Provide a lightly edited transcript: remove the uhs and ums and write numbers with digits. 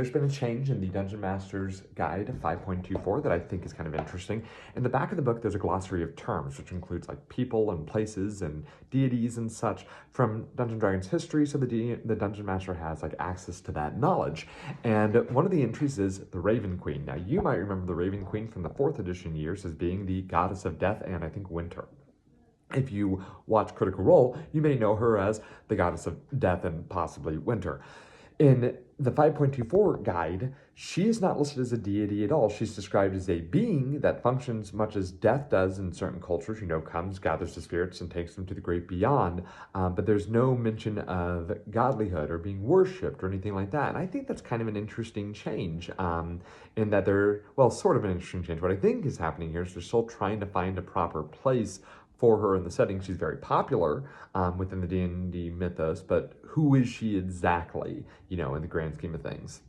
There's been a change in the Dungeon Master's Guide 5.24 that I think is kind of interesting. In the back of the book, there's a glossary of terms, which includes like people and places and deities and such from Dungeons & Dragons history, so the Dungeon Master has like access to that knowledge. And one of the entries is the Raven Queen. Now, you might remember the Raven Queen from the 4th edition years as being the goddess of death and I think winter. If you watch Critical Role, you may know her as the goddess of death and possibly winter. In the 5.24 guide, she is not listed as a deity at all. She's described as a being that functions much as death does in certain cultures, comes, gathers the spirits, and takes them to the great beyond. But there's no mention of godlyhood or being worshipped or anything like that. And I think that's kind of an interesting change in that sort of an interesting change. What I think is happening here is they're still trying to find a proper place for her in the setting. She's very popular within the D&D mythos, but who is she exactly, in the grand scheme of things?